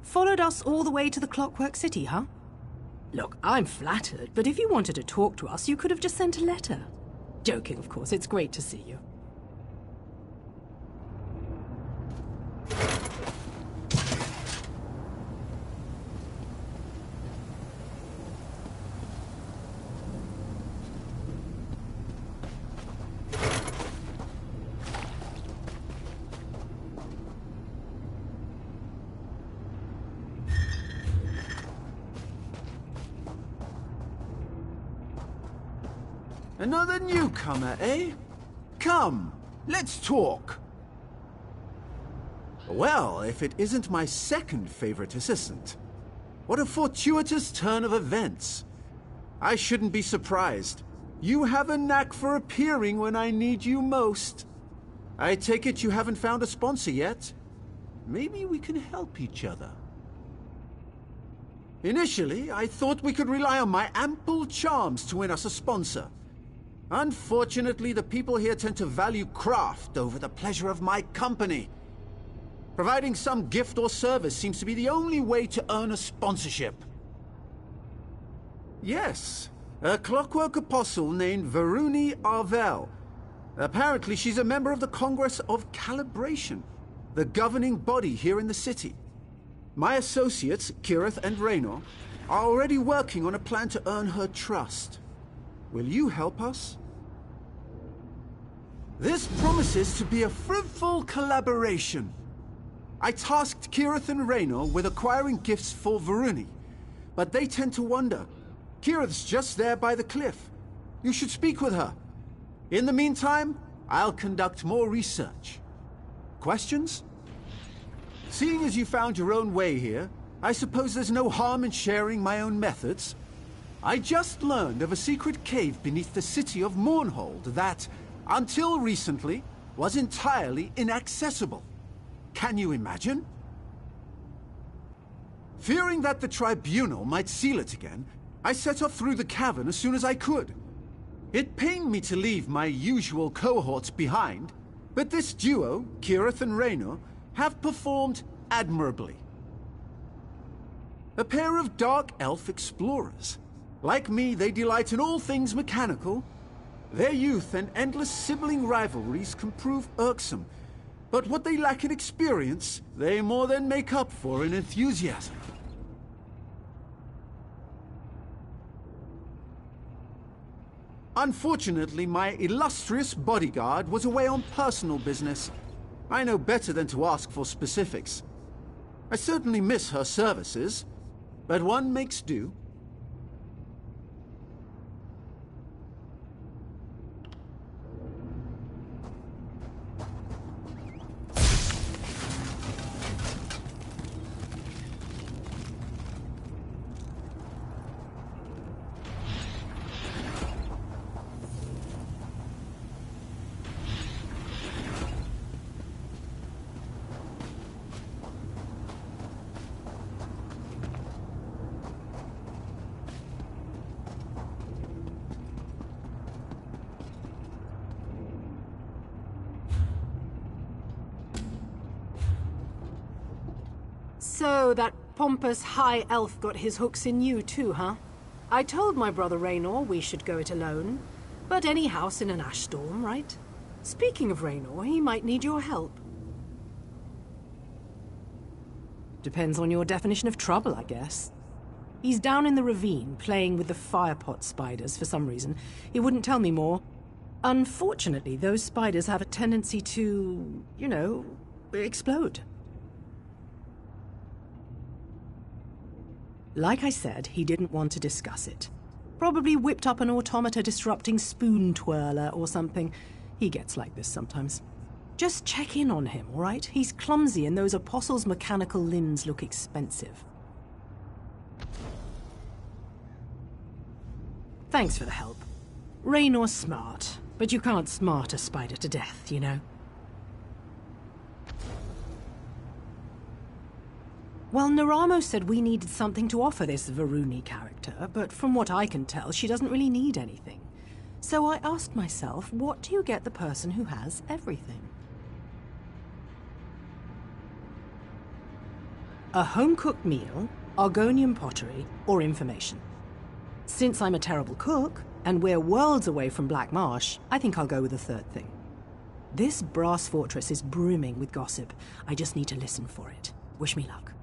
Followed us all the way to the Clockwork City, huh? Look, I'm flattered, but if you wanted to talk to us, you could have just sent a letter. Joking, of course. It's great to see you. Another newcomer, eh? Come, let's talk. Well, if it isn't my second favorite assistant. What a fortuitous turn of events. I shouldn't be surprised. You have a knack for appearing when I need you most. I take it you haven't found a sponsor yet? Maybe we can help each other. Initially, I thought we could rely on my ample charms to win us a sponsor. Unfortunately, the people here tend to value craft over the pleasure of my company. Providing some gift or service seems to be the only way to earn a sponsorship. Yes, a clockwork apostle named Varuni Arvel. Apparently, she's a member of the Congress of Calibration, the governing body here in the city. My associates, Kirith and Raynor, are already working on a plan to earn her trust. Will you help us? This promises to be a fruitful collaboration. I tasked Kirith and Raynor with acquiring gifts for Varuni, but they tend to wander. Kirith's just there by the cliff. You should speak with her. In the meantime, I'll conduct more research. Questions? Seeing as you found your own way here, I suppose there's no harm in sharing my own methods. I just learned of a secret cave beneath the city of Mournhold that, until recently, was entirely inaccessible. Can you imagine? Fearing that the Tribunal might seal it again, I set off through the cavern as soon as I could. It pained me to leave my usual cohorts behind, but this duo, Kirith and Raynor, have performed admirably. A pair of dark elf explorers. Like me, they delight in all things mechanical. Their youth and endless sibling rivalries can prove irksome, but what they lack in experience, they more than make up for in enthusiasm. Unfortunately, my illustrious bodyguard was away on personal business. I know better than to ask for specifics. I certainly miss her services, but one makes do. So that pompous high elf got his hooks in you too, huh? I told my brother Raynor we should go it alone, but any house in an ash storm, right? Speaking of Raynor, he might need your help. Depends on your definition of trouble, I guess. He's down in the ravine, playing with the firepot spiders for some reason. He wouldn't tell me more. Unfortunately, those spiders have a tendency to, you know, explode. Like I said, he didn't want to discuss it. Probably whipped up an automata disrupting spoon twirler or something. He gets like this sometimes. Just check in on him, all right? He's clumsy and those apostles' mechanical limbs look expensive. Thanks for the help. Raynor's smart, but you can't smart a spider to death, you know? Well, Naramo said we needed something to offer this Varuni character, but from what I can tell, she doesn't really need anything. So I asked myself, what do you get the person who has everything? A home-cooked meal, Argonian pottery, or information. Since I'm a terrible cook, and we're worlds away from Black Marsh, I think I'll go with the third thing. This brass fortress is brimming with gossip. I just need to listen for it. Wish me luck.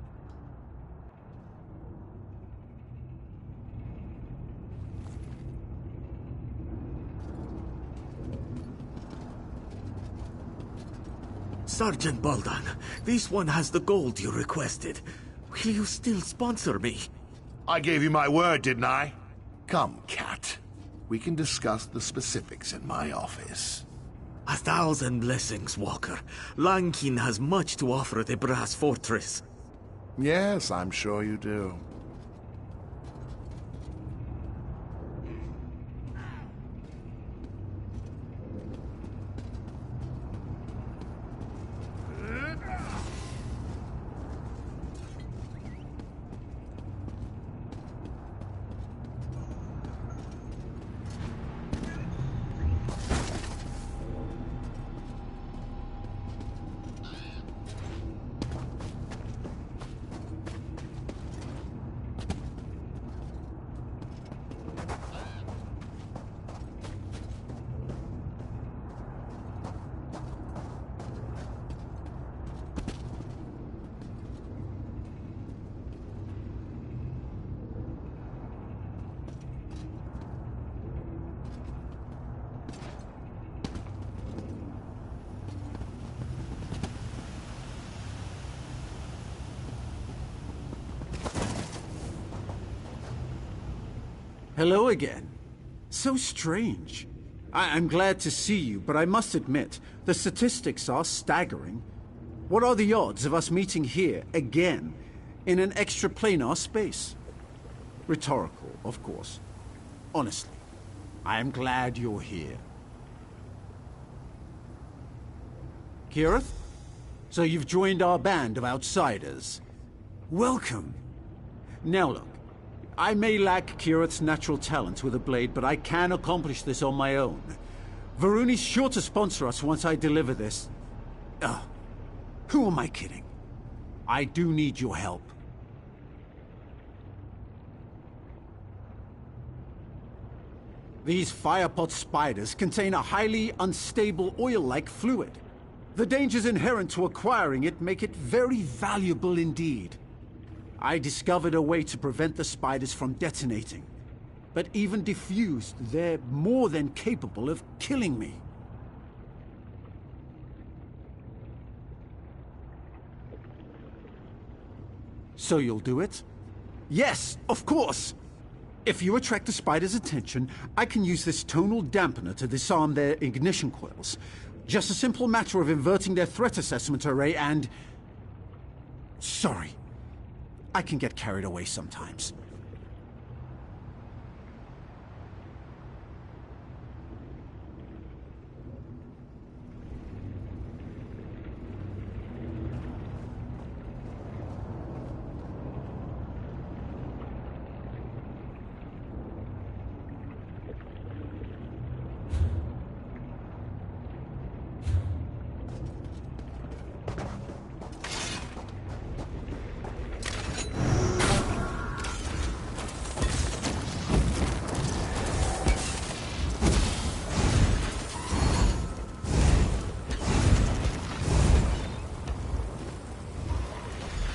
Sergeant Baldan, this one has the gold you requested. Will you still sponsor me? I gave you my word, didn't I? Come, Cat. We can discuss the specifics in my office. 1,000 blessings, Walker. Lankin has much to offer the Brass Fortress. Yes, I'm sure you do. Hello again. So strange. I'm glad to see you, but I must admit, the statistics are staggering. What are the odds of us meeting here again in an extraplanar space? Rhetorical, of course. Honestly, I am glad you're here. Kirith? So you've joined our band of outsiders. Welcome. Now look, I may lack Kirith's natural talent with a blade, but I can accomplish this on my own. Varuni's sure to sponsor us once I deliver this. Who am I kidding? I do need your help. These firepot spiders contain a highly unstable oil-like fluid. The dangers inherent to acquiring it make it very valuable indeed. I discovered a way to prevent the spiders from detonating. But even diffused, they're more than capable of killing me. So you'll do it? Yes, of course! If you attract the spider's attention, I can use this tonal dampener to disarm their ignition coils. Just a simple matter of inverting their threat assessment array and... Sorry. I can get carried away sometimes.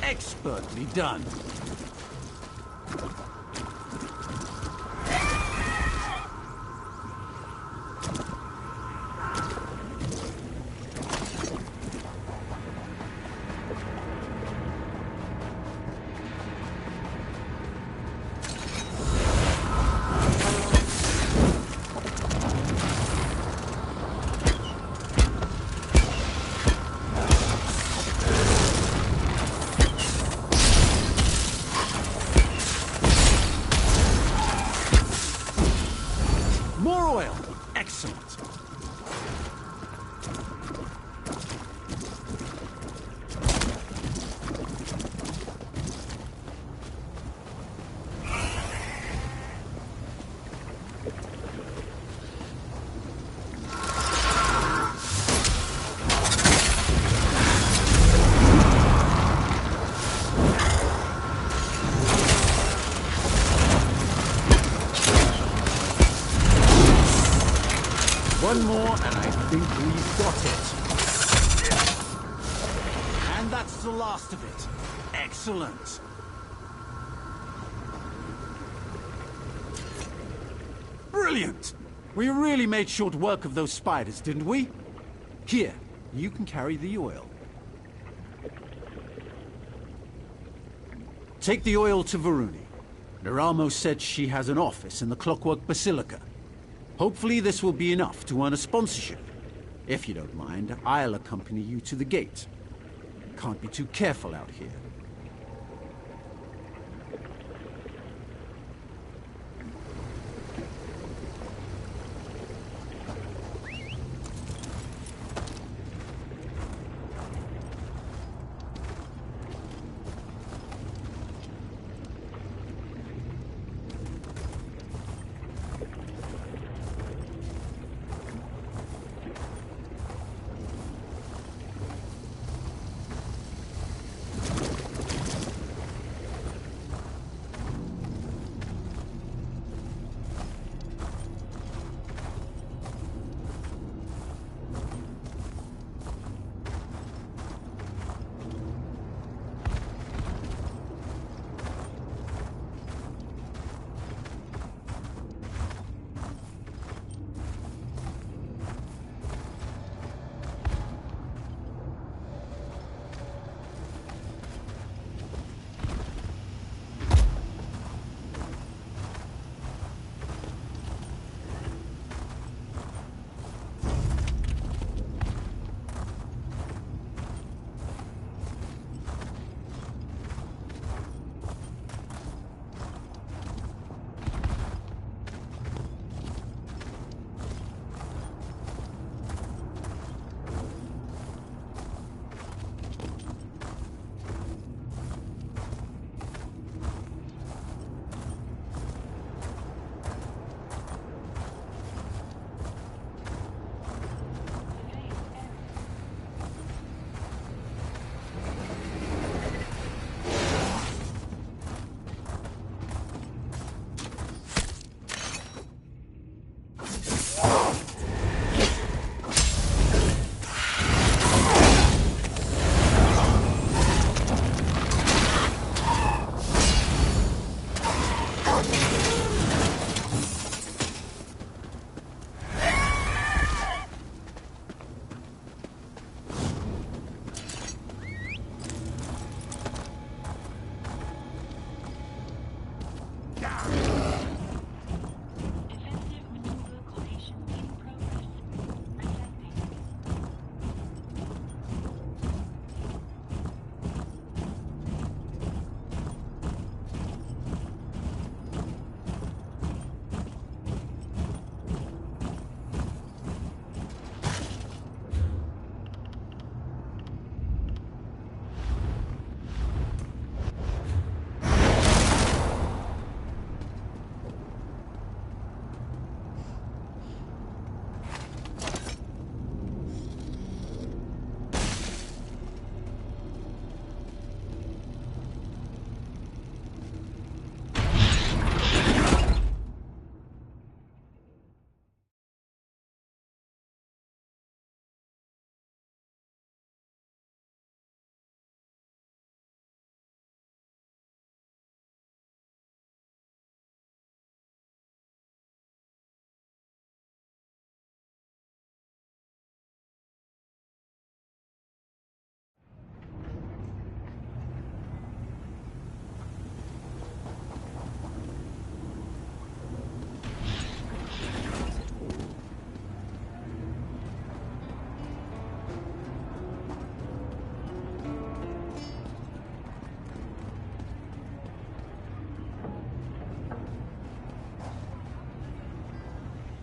Expertly done. Excellent. One more, and I think we've got it. And that's the last of it. Excellent. Brilliant! We really made short work of those spiders, didn't we? Here, you can carry the oil. Take the oil to Varuni. Neramo said she has an office in the Clockwork Basilica. Hopefully this will be enough to earn a sponsorship. If you don't mind, I'll accompany you to the gate. Can't be too careful out here.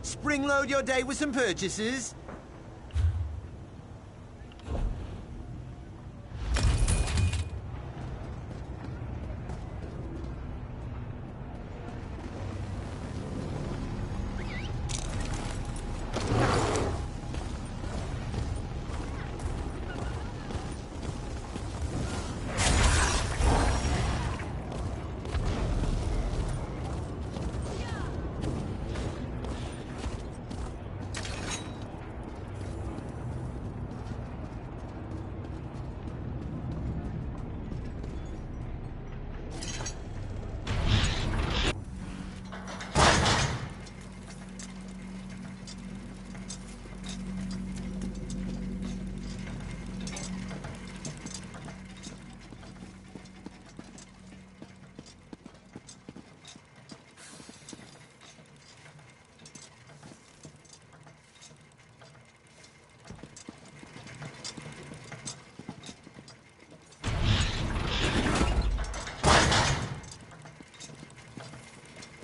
Spring-load your day with some purchases?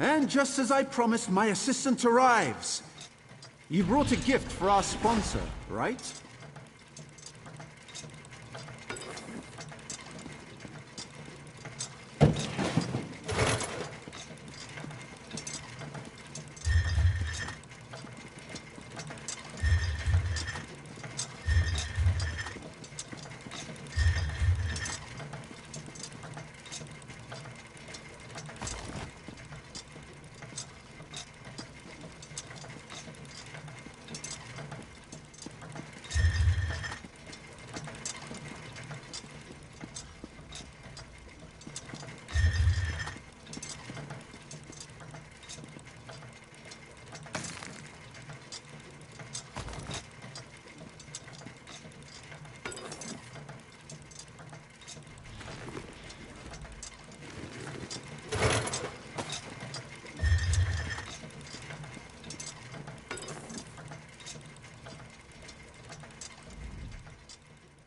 And just as I promised, my assistant arrives. You brought a gift for our sponsor, right?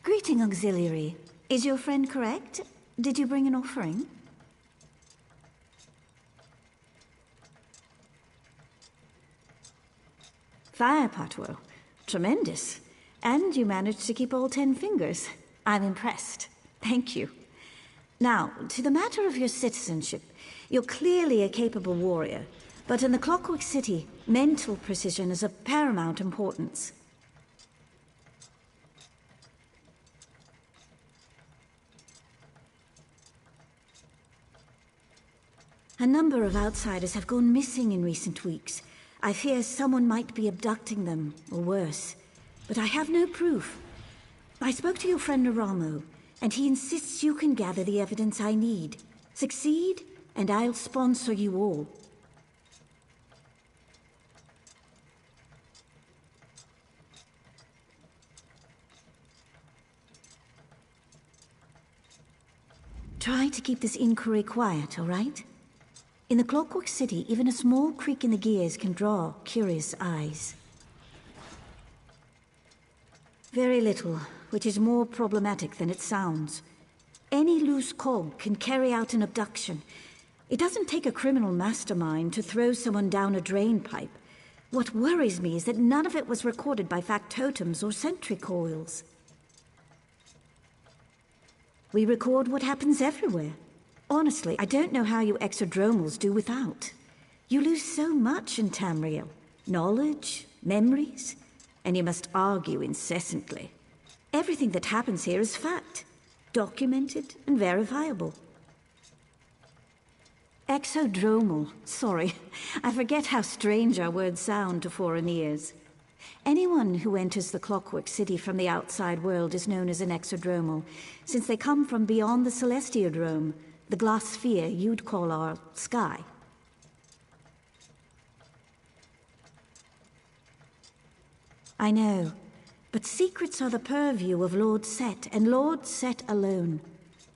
Greeting, Auxiliary. Is your friend correct? Did you bring an offering? Fire Patwell. Tremendous. And you managed to keep all 10 fingers. I'm impressed. Thank you. Now, to the matter of your citizenship. You're clearly a capable warrior, but in the Clockwork City, mental precision is of paramount importance. A number of outsiders have gone missing in recent weeks. I fear someone might be abducting them, or worse. But I have no proof. I spoke to your friend Naramo, and he insists you can gather the evidence I need. Succeed, and I'll sponsor you all. Try to keep this inquiry quiet, all right? In the Clockwork City, even a small creak in the gears can draw curious eyes. Very little, which is more problematic than it sounds. Any loose cog can carry out an abduction. It doesn't take a criminal mastermind to throw someone down a drain pipe. What worries me is that none of it was recorded by factotums or sentry coils. We record what happens everywhere. Honestly, I don't know how you exodromals do without. You lose so much in Tamriel. Knowledge, memories, and you must argue incessantly. Everything that happens here is fact, documented and verifiable. Exodromal, sorry. I forget how strange our words sound to foreign ears. Anyone who enters the Clockwork City from the outside world is known as an exodromal, since they come from beyond the Celestiodrome, the glass sphere you'd call our sky. I know, but secrets are the purview of Lord Seht, and Lord Seht alone.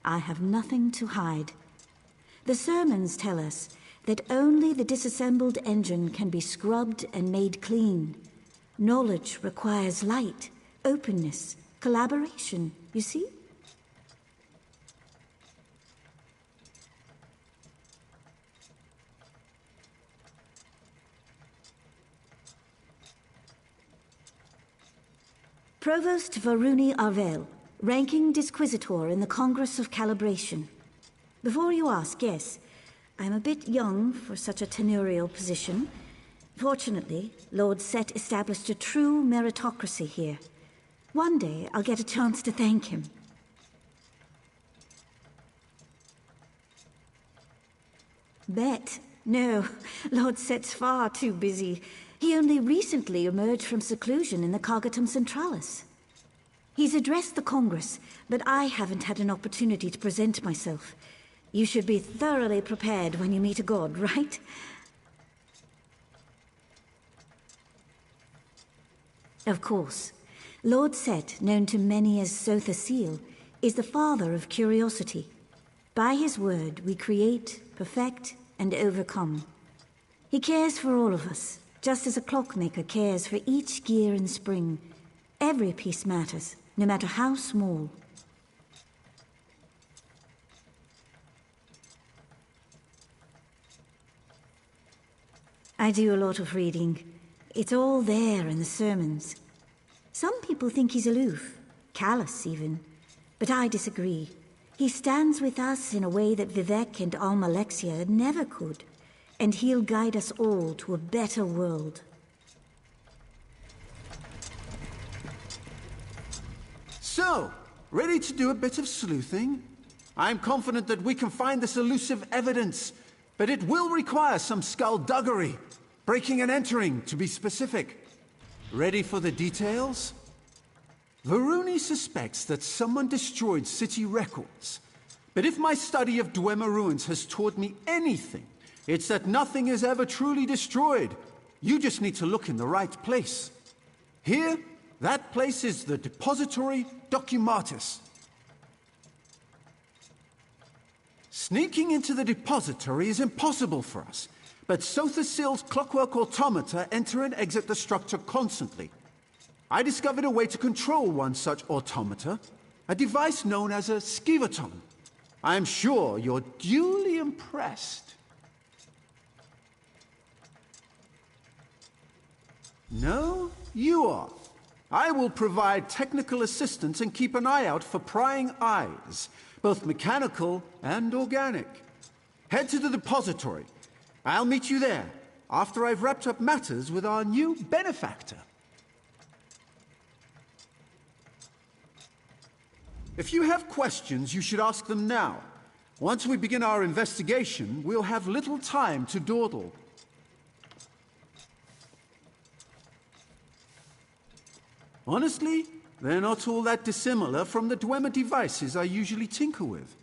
I have nothing to hide. The sermons tell us that only the disassembled engine can be scrubbed and made clean. Knowledge requires light, openness, collaboration, you see? Provost Varuni Arvel, ranking Disquisitor in the Congress of Calibration. Before you ask, yes, I'm a bit young for such a tenurial position. Fortunately, Lord Seht established a true meritocracy here. One day, I'll get a chance to thank him. Bet. No, Lord Set's far too busy. He only recently emerged from seclusion in the Cagatum Centralis. He's addressed the Congress, but I haven't had an opportunity to present myself. You should be thoroughly prepared when you meet a god, right? Of course. Lord Seht, known to many as Sotha Seal, is the father of curiosity. By his word, we create, perfect, and overcome. He cares for all of us, just as a clockmaker cares for each gear and spring. Every piece matters, no matter how small. I do a lot of reading. It's all there in the sermons. Some people think he's aloof, callous even, but I disagree. He stands with us in a way that Vivek and Almalexia never could, and he'll guide us all to a better world. So, ready to do a bit of sleuthing? I'm confident that we can find this elusive evidence, but it will require some skullduggery. Breaking and entering, to be specific. Ready for the details? Varuni suspects that someone destroyed city records. But if my study of Dwemer ruins has taught me anything, it's that nothing is ever truly destroyed. You just need to look in the right place. Here, that place is the Depository Documatis. Sneaking into the depository is impossible for us, but Sothasil's clockwork automata enter and exit the structure constantly. I discovered a way to control one such automata, a device known as a skivaton. I am sure you're duly impressed. No, you are. I will provide technical assistance and keep an eye out for prying eyes, both mechanical and organic. Head to the depository. I'll meet you there, after I've wrapped up matters with our new benefactor. If you have questions, you should ask them now. Once we begin our investigation, we'll have little time to dawdle. Honestly, they're not all that dissimilar from the Dwemer devices I usually tinker with.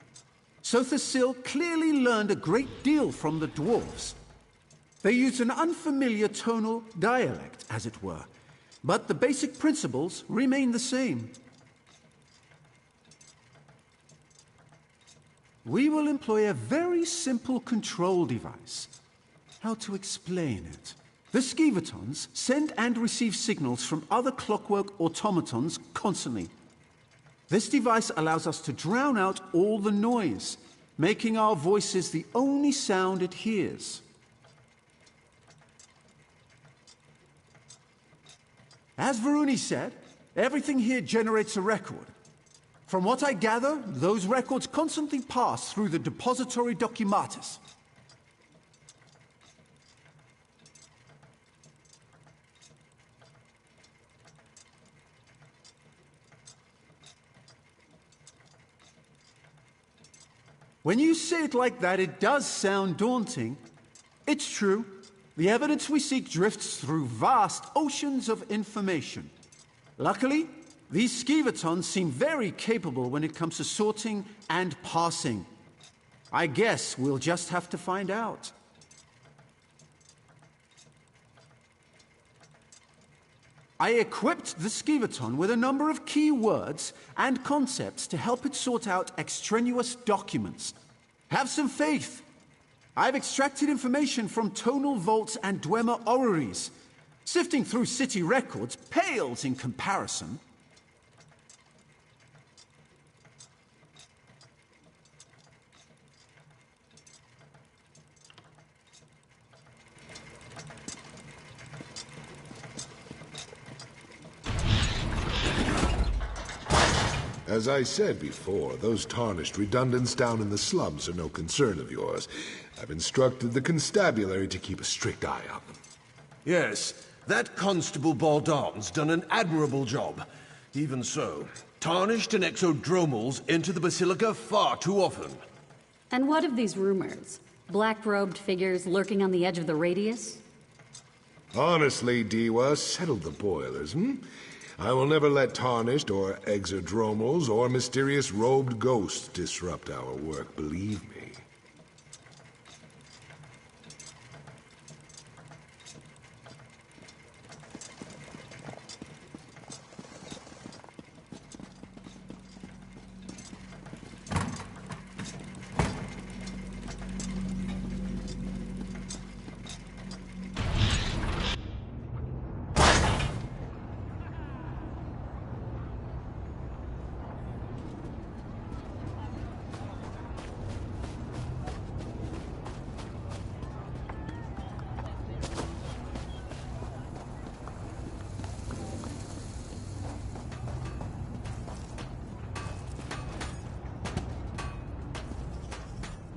Sothasil clearly learned a great deal from the dwarves. They use an unfamiliar tonal dialect, as it were, but the basic principles remain the same. We will employ a very simple control device. How to explain it? The skivatons send and receive signals from other clockwork automatons constantly. This device allows us to drown out all the noise, making our voices the only sound it hears. As Varuni said, everything here generates a record. From what I gather, those records constantly pass through the Depository Documatis. When you say it like that, it does sound daunting. It's true. The evidence we seek drifts through vast oceans of information. Luckily, these skivatons seem very capable when it comes to sorting and parsing. I guess we'll just have to find out. I equipped the skivaton with a number of key words and concepts to help it sort out extraneous documents. Have some faith. I've extracted information from tonal vaults and Dwemer orreries. Sifting through city records pales in comparison. As I said before, those tarnished redundants down in the slums are no concern of yours. I've instructed the constabulary to keep a strict eye on them. Yes, that Constable Baldon's done an admirable job. Even so, tarnished and exodromals enter the Basilica far too often. And what of these rumors? Black-robed figures lurking on the edge of the radius? Honestly, Diwa, settle the boilers, I will never let tarnished or exodromals or mysterious robed ghosts disrupt our work, believe me.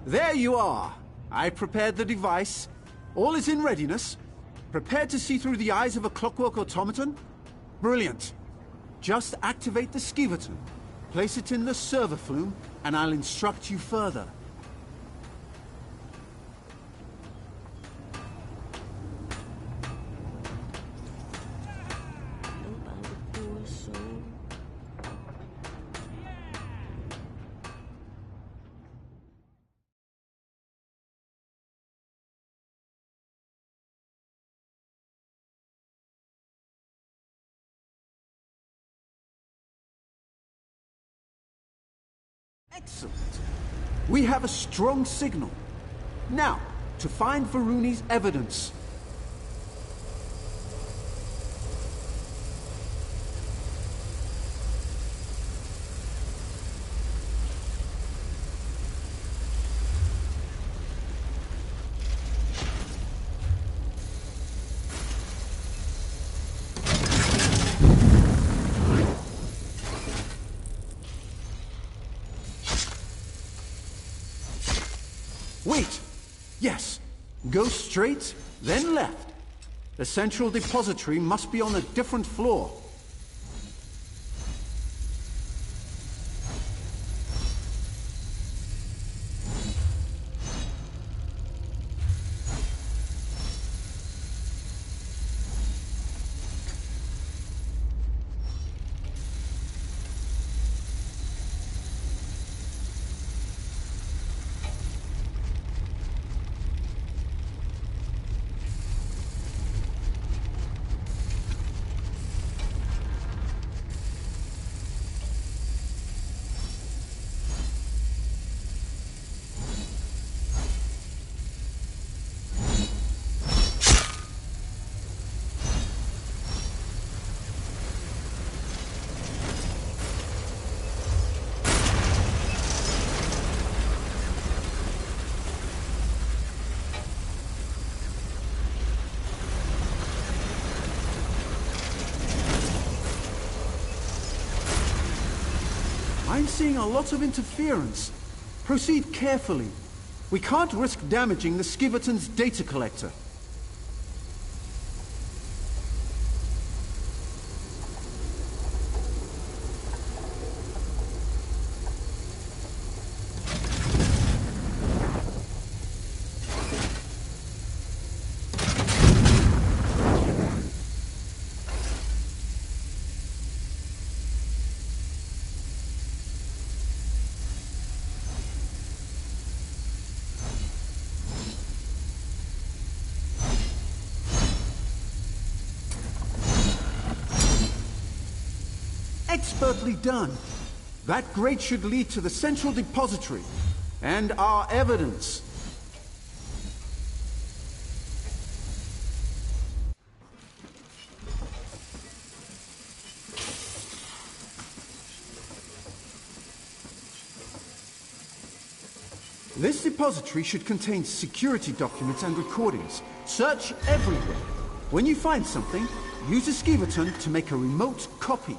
There you are. I prepared the device. All is in readiness. Prepared to see through the eyes of a clockwork automaton? Brilliant. Just activate the skiverton. Place it in the server flume, and I'll instruct you further. Excellent. We have a strong signal. Now, to find Varuni's evidence. Wait! Yes. Go straight, then left. The central depository must be on a different floor. I'm seeing a lot of interference. Proceed carefully. We can't risk damaging the Skiverton's data collector. Expertly done. That grate should lead to the central depository and our evidence. This depository should contain security documents and recordings. Search everywhere. When you find something, use a skiverton to make a remote copy.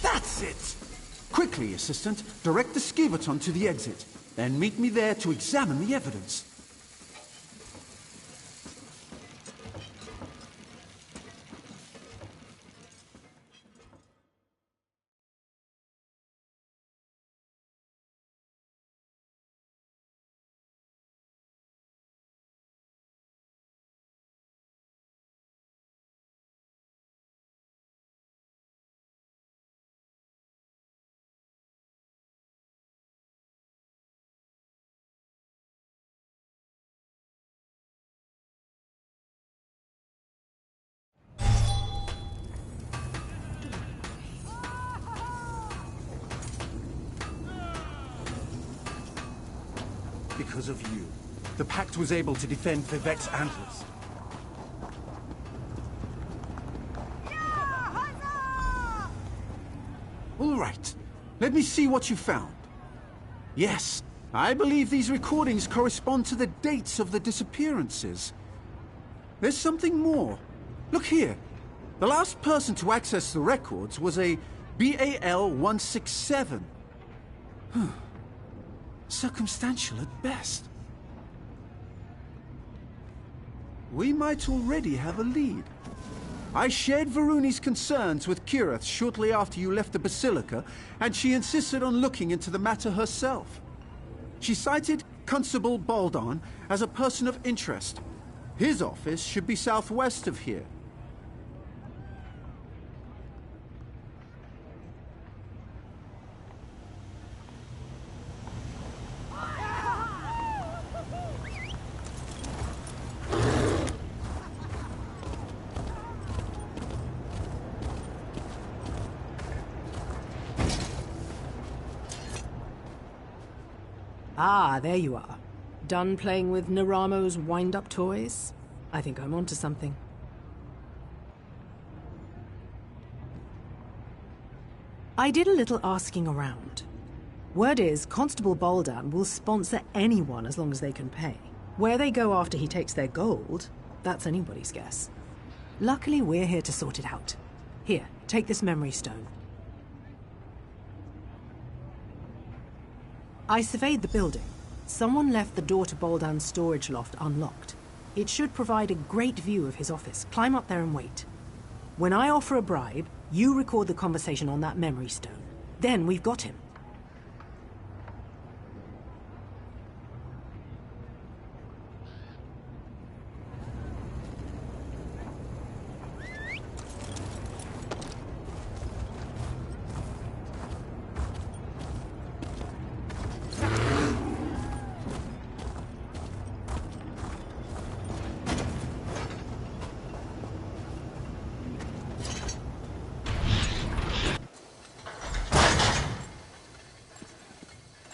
That's it! Quickly, Assistant, direct the skiverton to the exit. Then meet me there to examine the evidence. Because of you, the Pact was able to defend Vivek's antlers. All right, let me see what you found. Yes, I believe these recordings correspond to the dates of the disappearances. There's something more. Look here. The last person to access the records was a BAL-167. Circumstantial at best. We might already have a lead. I shared Varuni's concerns with Kirith shortly after you left the Basilica, and she insisted on looking into the matter herself. She cited Constable Baldon as a person of interest. His office should be southwest of here. Ah, there you are. Done playing with Naramo's wind-up toys? I think I'm onto something. I did a little asking around. Word is, Constable Baldan will sponsor anyone as long as they can pay. Where they go after he takes their gold, that's anybody's guess. Luckily, we're here to sort it out. Here, take this memory stone. I surveyed the building. Someone left the door to Baldan's storage loft unlocked. It should provide a great view of his office. Climb up there and wait. When I offer a bribe, you record the conversation on that memory stone. Then we've got him.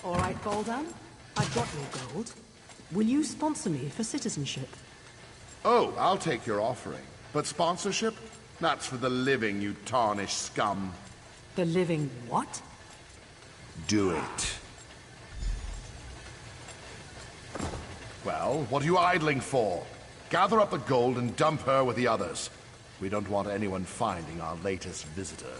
All right, Baldan, I've got your gold. Will you sponsor me for citizenship? Oh, I'll take your offering. But sponsorship? That's for the living, you tarnished scum. The living what? Do it. Well, what are you idling for? Gather up the gold and dump her with the others. We don't want anyone finding our latest visitor.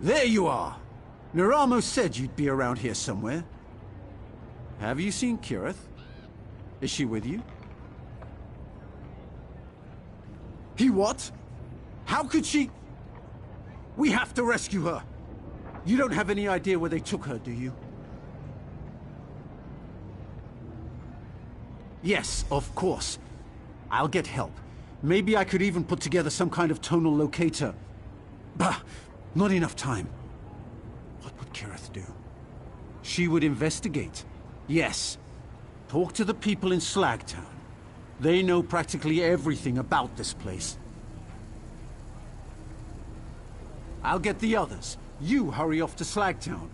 There you are! Naramo said you'd be around here somewhere. Have you seen Kirith? Is she with you? He what? How could she? We have to rescue her! You don't have any idea where they took her, do you? Yes, of course. I'll get help. Maybe I could even put together some kind of tonal locator. Bah! Not enough time. What would Kirith do? She would investigate. Yes. Talk to the people in Slagtown. They know practically everything about this place. I'll get the others. You hurry off to Slagtown.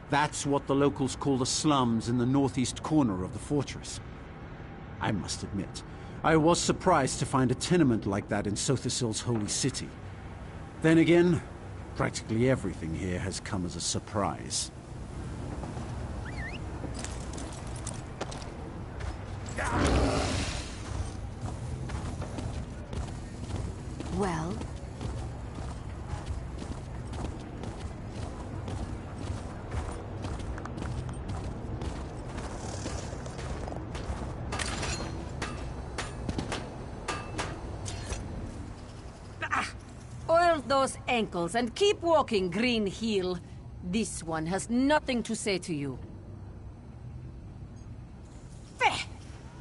That's what the locals call the slums in the northeast corner of the fortress. I must admit, I was surprised to find a tenement like that in Sothisil's holy city. Then again, practically everything here has come as a surprise. Well? Oil those ankles and keep walking, Green Heel. This one has nothing to say to you. Feh!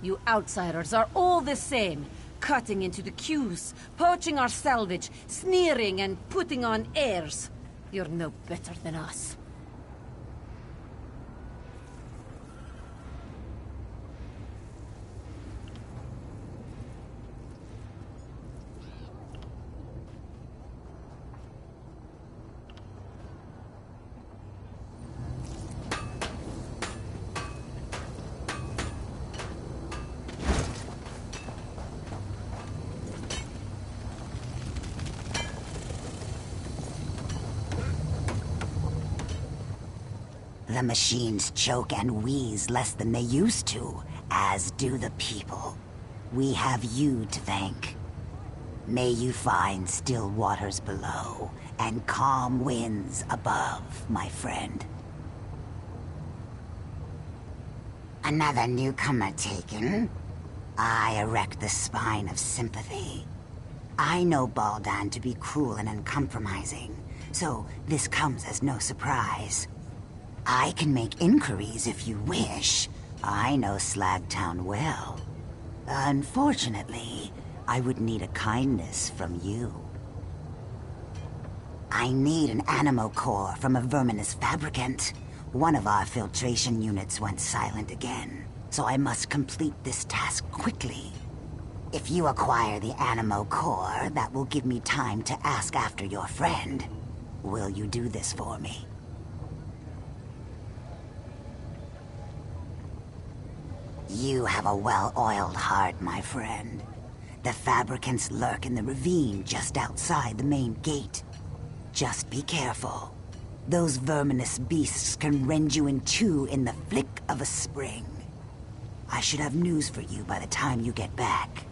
You outsiders are all the same. Cutting into the queues, poaching our salvage, sneering and putting on airs. You're no better than us. The machines choke and wheeze less than they used to, as do the people. We have you to thank. May you find still waters below and calm winds above, my friend. Another newcomer taken? I erect the spine of sympathy. I know Baldan to be cruel and uncompromising, so this comes as no surprise. I can make inquiries if you wish. I know Slagtown well. Unfortunately, I would need a kindness from you. I need an animo core from a verminous fabricant. One of our filtration units went silent again, so I must complete this task quickly. If you acquire the animo core, that will give me time to ask after your friend. Will you do this for me? You have a well-oiled heart, my friend. The fabricants lurk in the ravine just outside the main gate. Just be careful. Those verminous beasts can rend you in two in the flick of a spring. I should have news for you by the time you get back.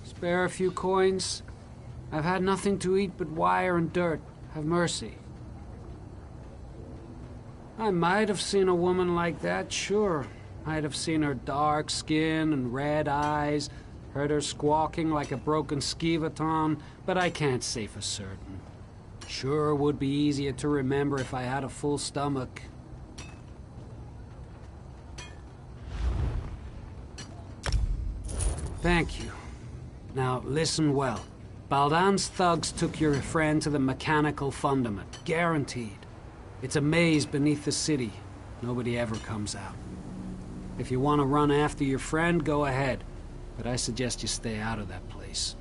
Spare a few coins? I've had nothing to eat but wire and dirt. Have mercy. I might have seen a woman like that, sure. Might have seen her dark skin and red eyes, heard her squawking like a broken skivaton, but I can't say for certain. Sure would be easier to remember if I had a full stomach. Thank you. Now, listen well. Baldan's thugs took your friend to the mechanical fundament. Guaranteed. It's a maze beneath the city. Nobody ever comes out. If you want to run after your friend, go ahead. But I suggest you stay out of that place.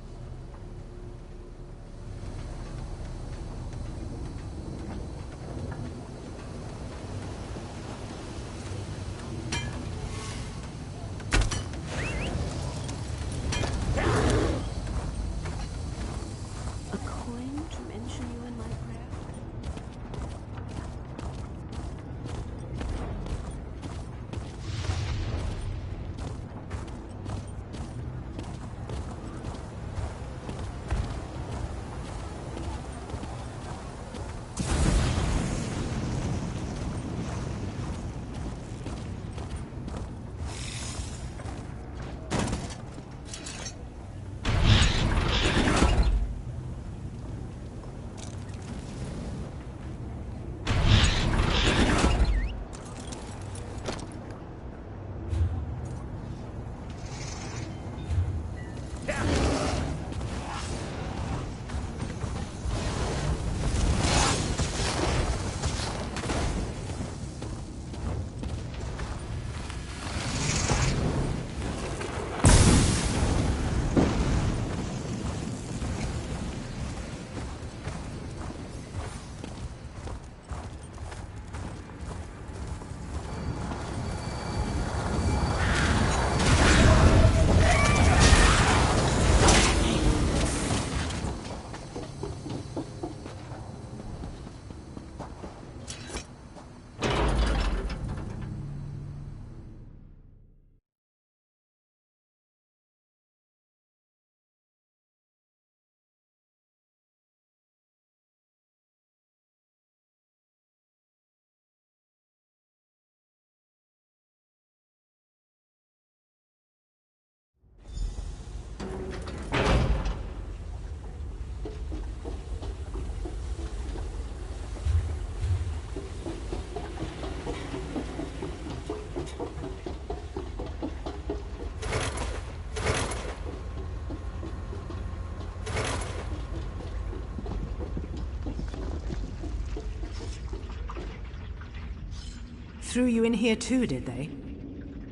threw you in here too, did they?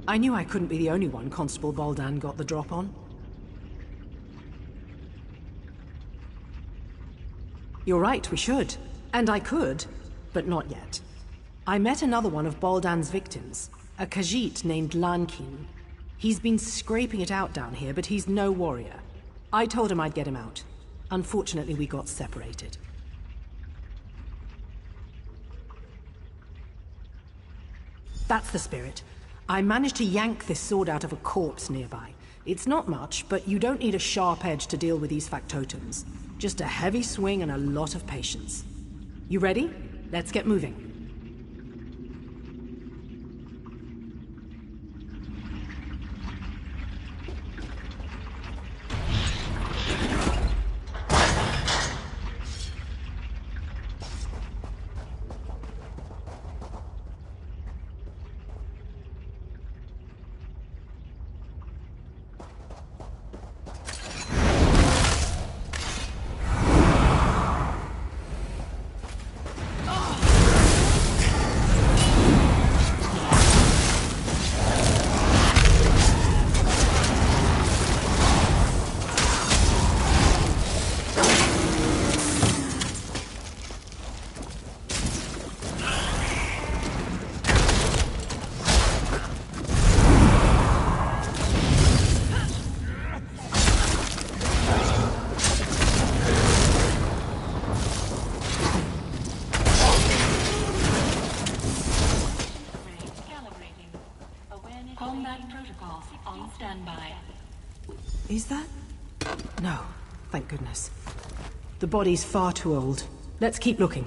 I knew I couldn't be the only one Constable Baldan got the drop on. You're right, we should. And I could, but not yet. I met another one of Baldan's victims, a Khajiit named Lankin. He's been scraping it out down here, but he's no warrior. I told him I'd get him out. Unfortunately, we got separated. That's the spirit. I managed to yank this sword out of a corpse nearby. It's not much, but you don't need a sharp edge to deal with these factotums. Just a heavy swing and a lot of patience. You ready? Let's get moving. Is that? No, thank goodness. The body's far too old. Let's keep looking.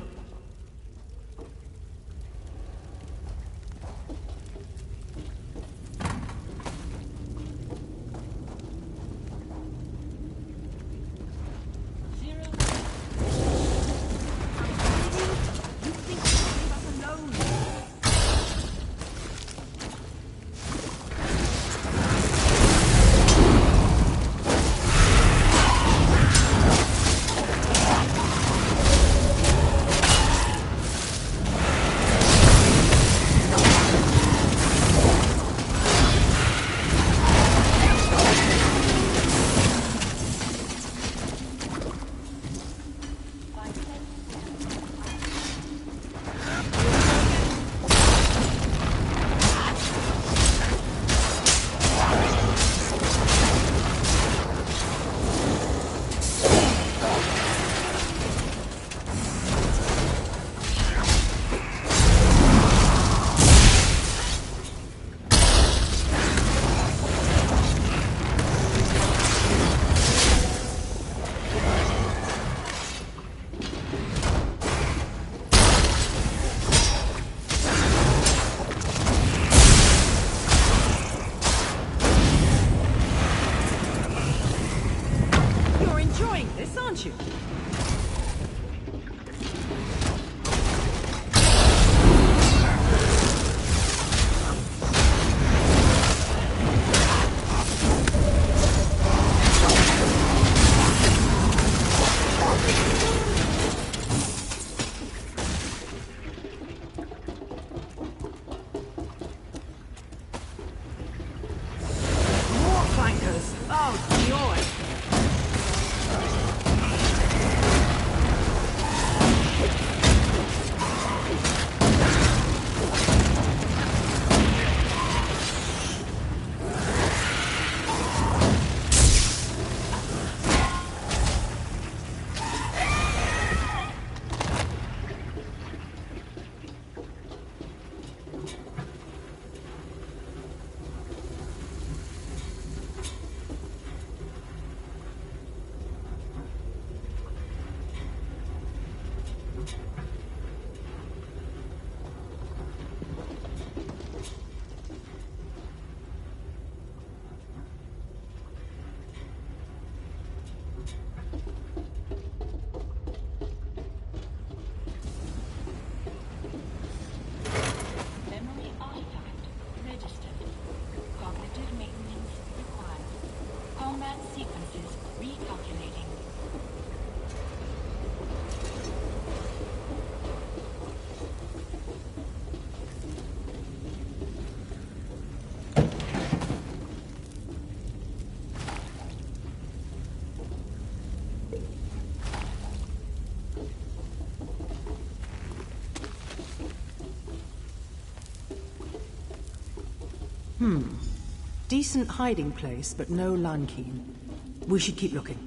Decent hiding place, but no Lankeen. We should keep looking.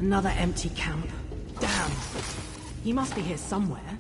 Another empty camp. Damn. He must be here somewhere.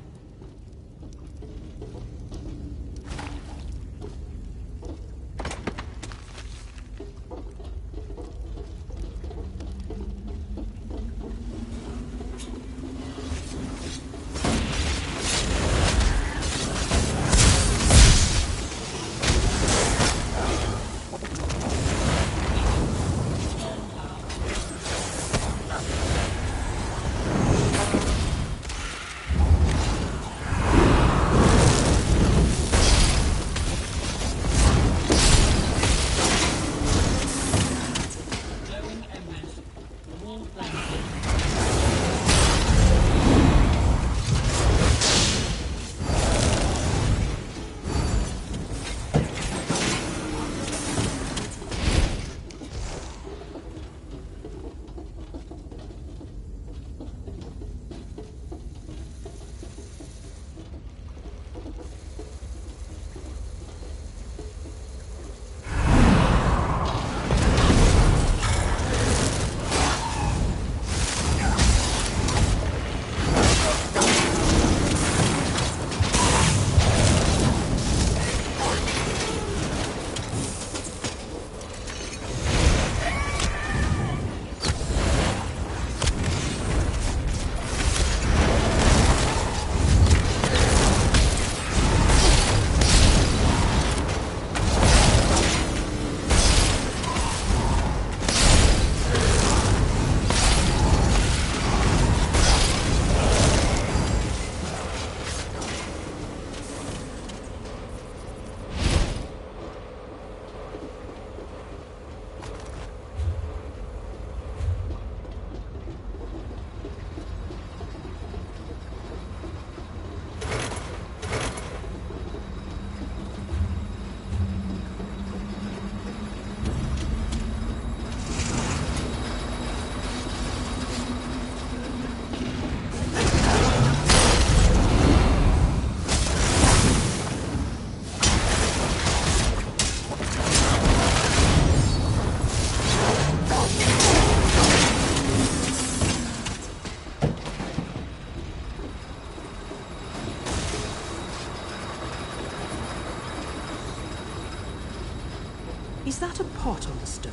Is that a pot on the stove?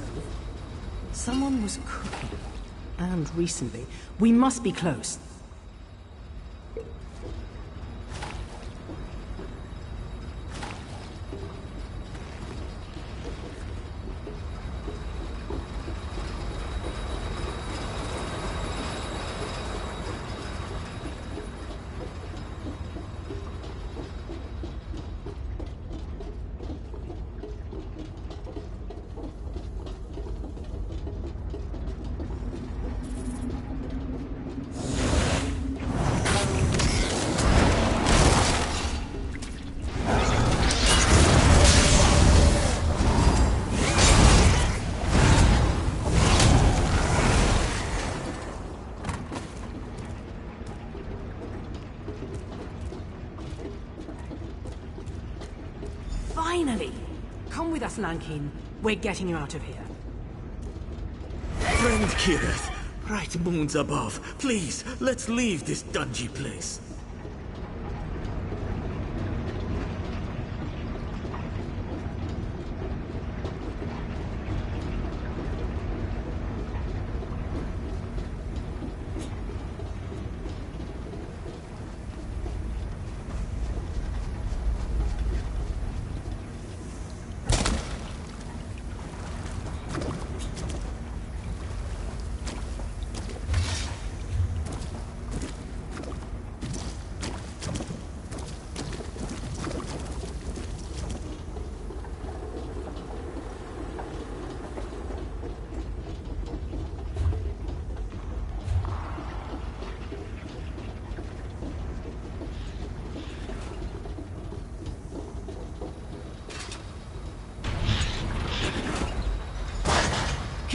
Someone was cooking. And recently. We must be close. enough, Lankin. We're getting you out of here. Friend Kirith, bright moons above, please, let's leave this dungy place.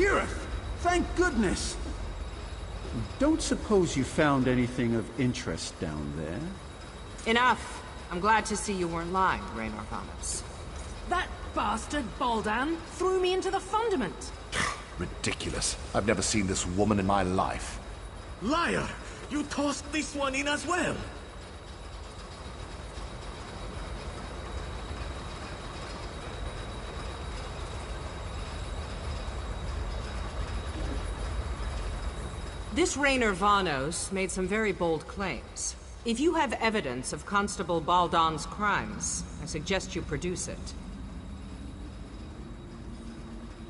Kirith! Thank goodness! Don't suppose you found anything of interest down there? Enough. I'm glad to see you weren't lying, Raynor Vanos. That bastard Baldan threw me into the fundament. Ridiculous. I've never seen this woman in my life. Liar! You tossed this one in as well! This Raynor Vanos made some very bold claims. If you have evidence of Constable Baldan's crimes, I suggest you produce it.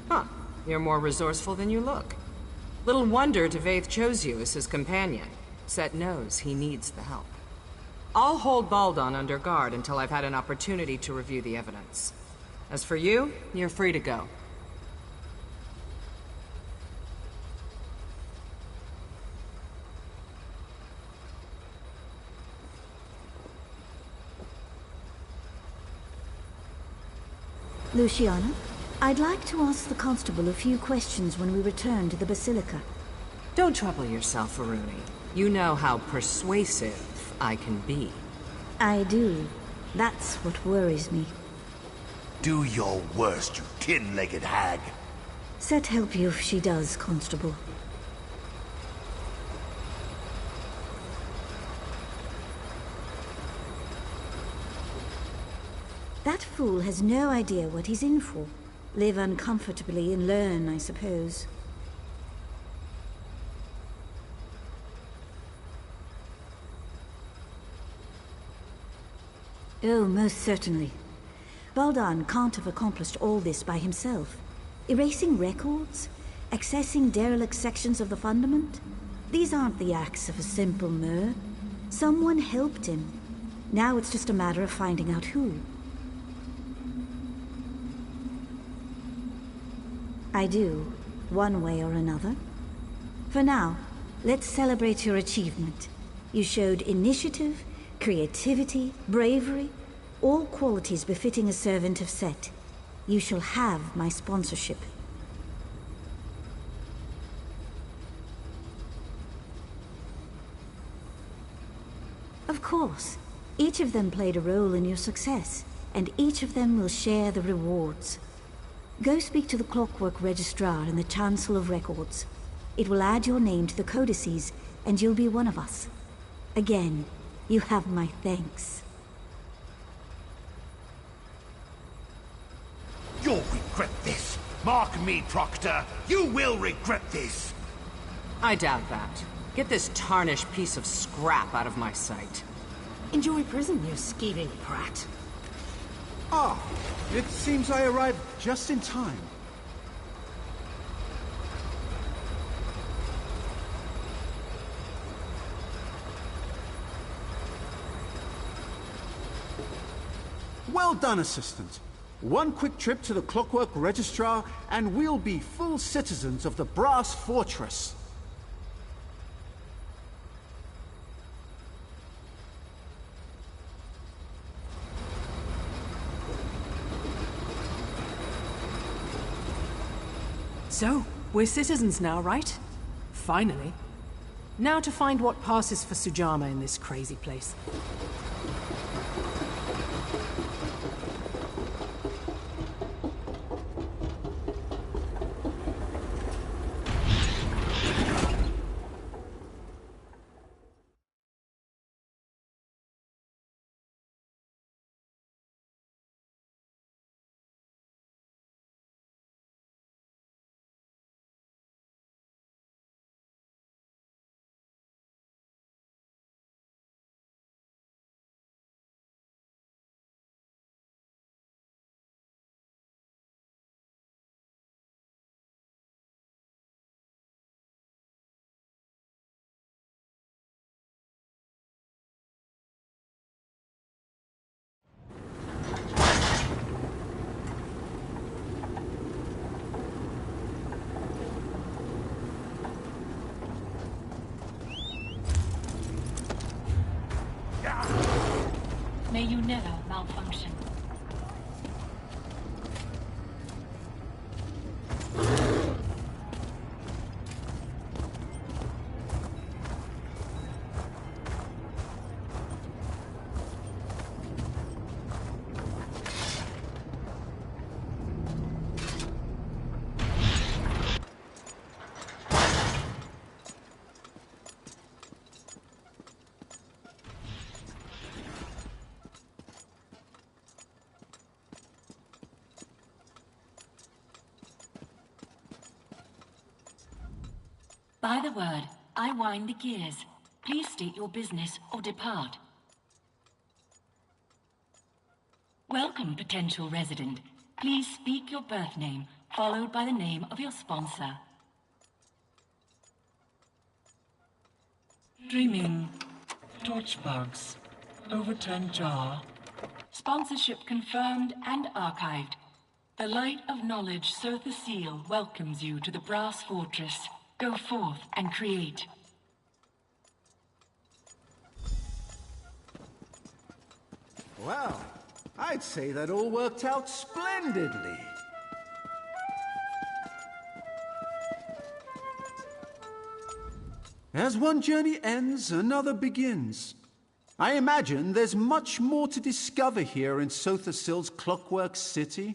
Huh. You're more resourceful than you look. Little wonder Devaith chose you as his companion. Seht knows he needs the help. I'll hold Baldan under guard until I've had an opportunity to review the evidence. As for you, you're free to go. Luciana, I'd like to ask the Constable a few questions when we return to the Basilica. Don't trouble yourself, Varuni. You know how persuasive I can be. I do. That's what worries me. Do your worst, you tin-legged hag. Seht help you if she does, Constable. That fool has no idea what he's in for. Live uncomfortably and learn, I suppose. Oh, most certainly. Baldan can't have accomplished all this by himself. Erasing records? Accessing derelict sections of the Fundament? These aren't the acts of a simple mer. Someone helped him. Now it's just a matter of finding out who. I do, one way or another. For now, let's celebrate your achievement. You showed initiative, creativity, bravery, all qualities befitting a servant of Seht. You shall have my sponsorship. Of course, each of them played a role in your success, and each of them will share the rewards. Go speak to the Clockwork Registrar in the Chancel of Records. It will add your name to the codices, and you'll be one of us. Again, you have my thanks. You'll regret this. Mark me, Proctor. You will regret this. I doubt that. Get this tarnished piece of scrap out of my sight. Enjoy prison, you scheming prat. Ah, it seems I arrived just in time. Well done, Assistant. One quick trip to the Clockwork Registrar, and we'll be full citizens of the Brass Fortress. So, we're citizens now, right? Finally. Now to find what passes for Sujamma in this crazy place. By the word, I wind the gears. Please state your business or depart. Welcome, potential resident. Please speak your birth name, followed by the name of your sponsor. Dreaming. Torchbugs. Overturned jar. Sponsorship confirmed and archived. The light of knowledge, Seht the Seal, welcomes you to the Brass Fortress. Go forth and create. Well, I'd say that all worked out splendidly. As one journey ends, another begins. I imagine there's much more to discover here in Seht the Seal's Clockwork City.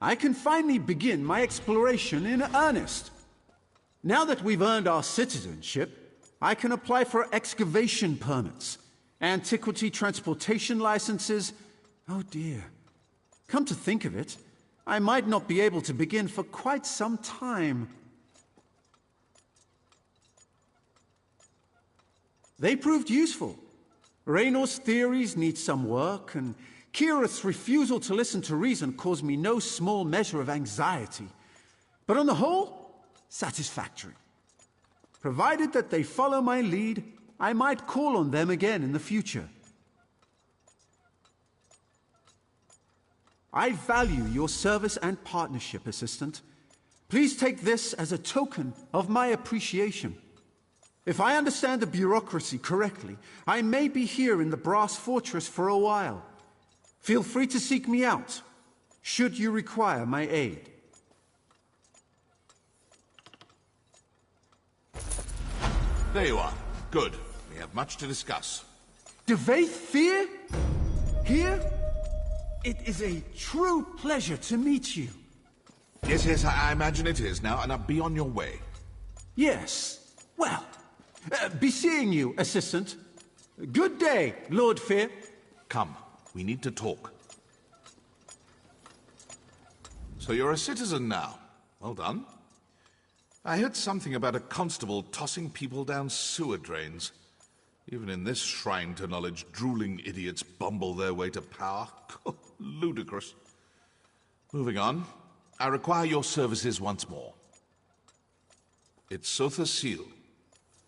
I can finally begin my exploration in earnest. Now that we've earned our citizenship, I can apply for excavation permits, antiquity transportation licenses. Oh dear. Come to think of it, I might not be able to begin for quite some time. They proved useful. Raynor's theories need some work, and Kirith's refusal to listen to reason caused me no small measure of anxiety. But on the whole, satisfactory. Provided that they follow my lead, I might call on them again in the future. I value your service and partnership, Assistant. Please take this as a token of my appreciation. If I understand the bureaucracy correctly, I may be here in the Brass Fortress for a while. Feel free to seek me out, should you require my aid. There you are. Good. We have much to discuss. Devaith Fear? Here? It is a true pleasure to meet you. Yes, I imagine it is. Now be on your way. Yes. Well, be seeing you, Assistant. Good day, Lord Fear. Come, we need to talk. So you're a citizen now. Well done. I heard something about a constable tossing people down sewer drains. Even in this shrine to knowledge, drooling idiots bumble their way to power. Ludicrous. Moving on. I require your services once more. It's Seht the Seal.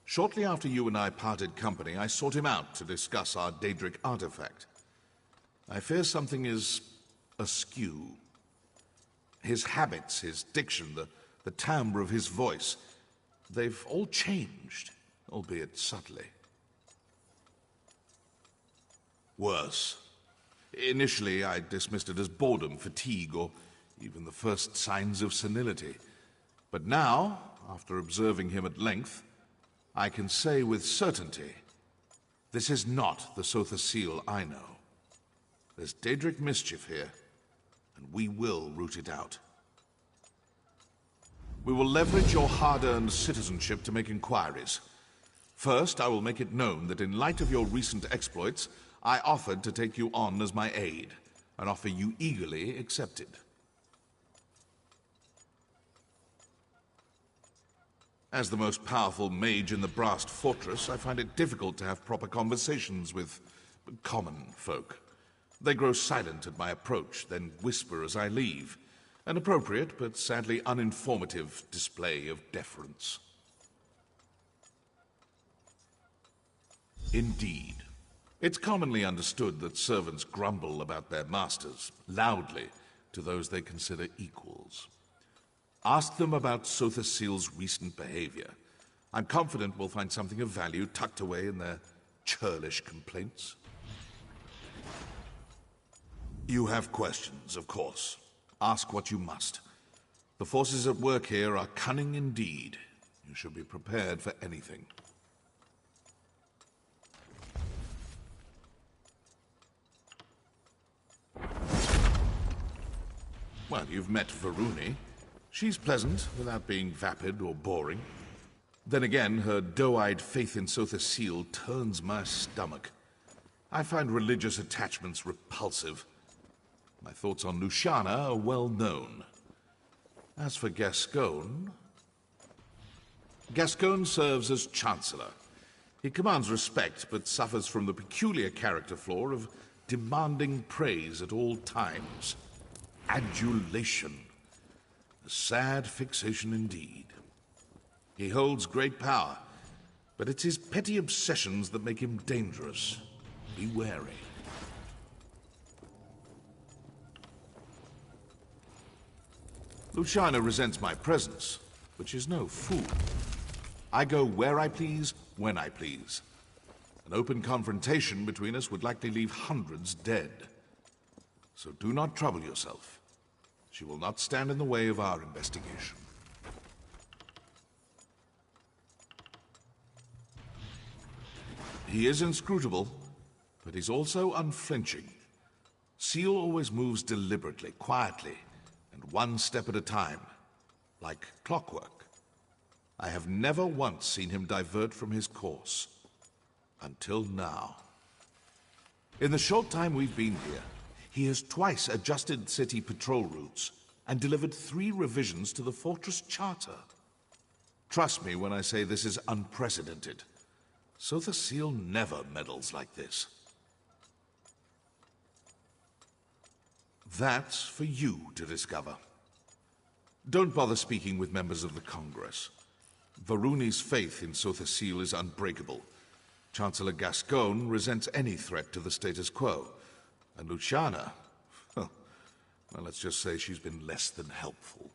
Shortly after you and I parted company, I sought him out to discuss our Daedric artifact. I fear something is askew. His habits, his diction, the timbre of his voice, they've all changed, albeit subtly. Worse. Initially, I dismissed it as boredom, fatigue, or even the first signs of senility. But now, after observing him at length, I can say with certainty, this is not the Seht the Seal I know. There's Daedric mischief here, and we will root it out. We will leverage your hard-earned citizenship to make inquiries. First, I will make it known that in light of your recent exploits, I offered to take you on as my aide, an offer you eagerly accepted. As the most powerful mage in the Brass Fortress, I find it difficult to have proper conversations with common folk. They grow silent at my approach, then whisper as I leave. An appropriate, but sadly uninformative, display of deference. Indeed. It's commonly understood that servants grumble about their masters, loudly, to those they consider equals. Ask them about Seht the Seal's recent behavior. I'm confident we'll find something of value tucked away in their churlish complaints. You have questions, of course. Ask what you must. The forces at work here are cunning indeed. You should be prepared for anything. Well, you've met Varuni. She's pleasant, without being vapid or boring. Then again, her doe-eyed faith in Seht the Seal turns my stomach. I find religious attachments repulsive. My thoughts on Luciana are well known. As for Gascoigne... Gascoigne serves as Chancellor. He commands respect, but suffers from the peculiar character flaw of demanding praise at all times. Adulation. A sad fixation indeed. He holds great power, but it's his petty obsessions that make him dangerous. Be wary. Luciana resents my presence, but she's no fool. I go where I please, when I please. An open confrontation between us would likely leave hundreds dead. So do not trouble yourself. She will not stand in the way of our investigation. He is inscrutable, but he's also unflinching. Seal always moves deliberately, quietly, and one step at a time, like clockwork. I have never once seen him divert from his course. Until now. In the short time we've been here, he has twice adjusted city patrol routes and delivered 3 revisions to the fortress charter. Trust me when I say this is unprecedented. So the Seal never meddles like this. That's for you to discover. Don't bother speaking with members of the Congress. Varuni's faith in Sotha Seal is unbreakable. Chancellor Gascoigne resents any threat to the status quo. And Luciana, well, let's just say she's been less than helpful.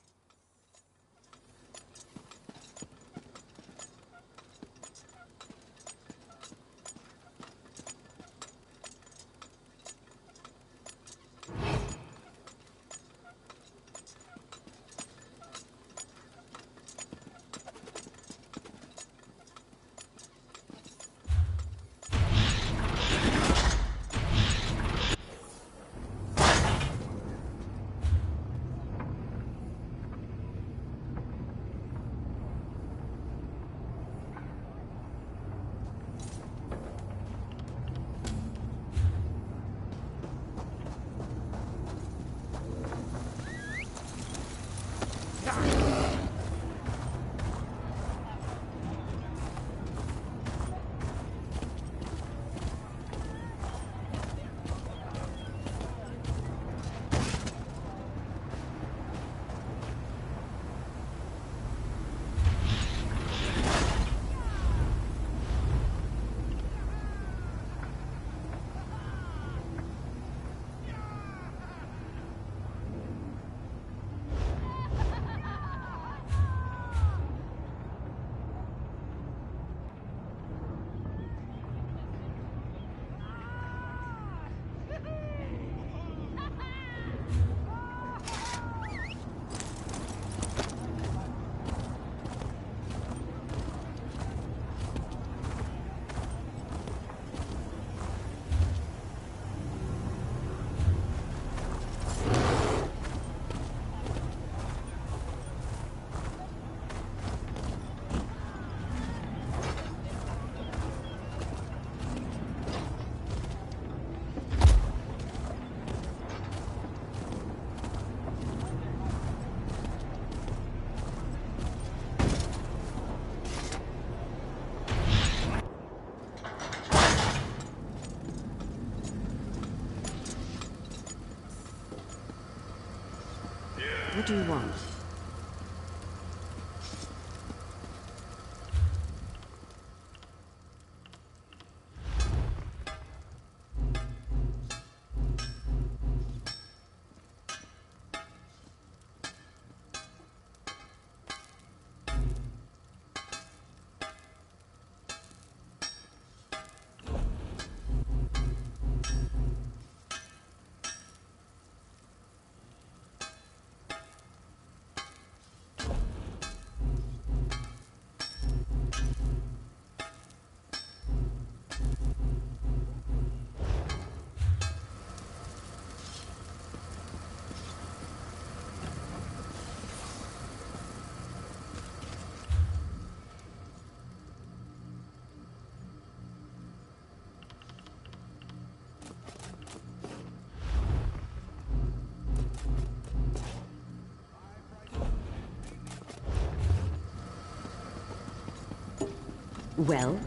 What do you want? Well?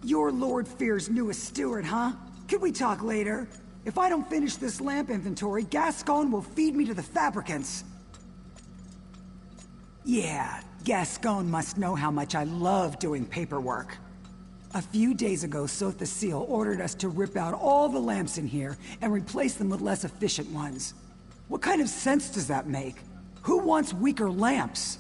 You're Lord Fear's newest steward, huh? Could we talk later? If I don't finish this lamp inventory, Gascon will feed me to the fabricants. Yeah, Gascon must know how much I love doing paperwork. A few days ago, Seht the Seal ordered us to rip out all the lamps in here and replace them with less efficient ones. What kind of sense does that make? Who wants weaker lamps?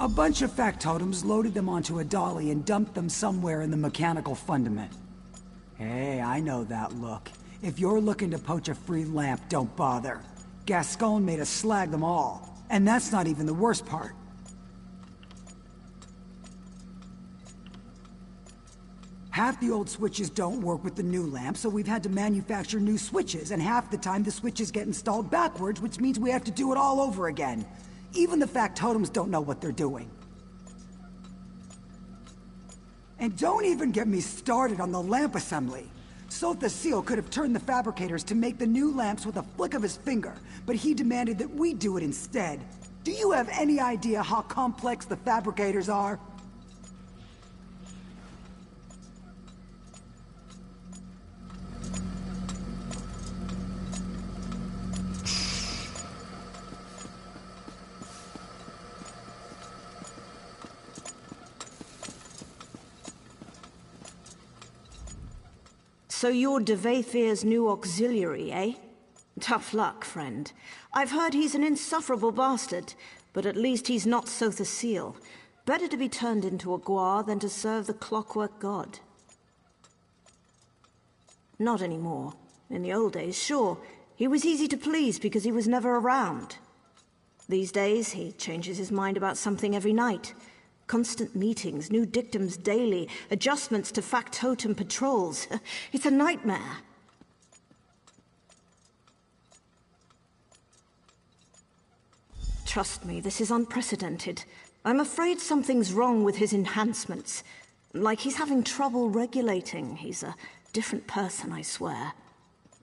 A bunch of factotums loaded them onto a dolly and dumped them somewhere in the mechanical fundament. Hey, I know that look. If you're looking to poach a free lamp, don't bother. Gascon made us slag them all. And that's not even the worst part. Half the old switches don't work with the new lamp, so we've had to manufacture new switches, and half the time the switches get installed backwards, which means we have to do it all over again. Even the factotums don't know what they're doing. And don't even get me started on the lamp assembly. Seht the Seal could have turned the fabricators to make the new lamps with a flick of his finger, but he demanded that we do it instead. Do you have any idea how complex the fabricators are? So you're de Vaethir's new auxiliary, eh? Tough luck, friend. I've heard he's an insufferable bastard, but at least he's not Seht the Seal. Better to be turned into a guar than to serve the clockwork god. Not anymore. In the old days, sure. He was easy to please because he was never around. These days, he changes his mind about something every night. Constant meetings, new dictums daily, adjustments to factotum patrols. It's a nightmare. Trust me, this is unprecedented. I'm afraid something's wrong with his enhancements. Like he's having trouble regulating. He's a different person, I swear.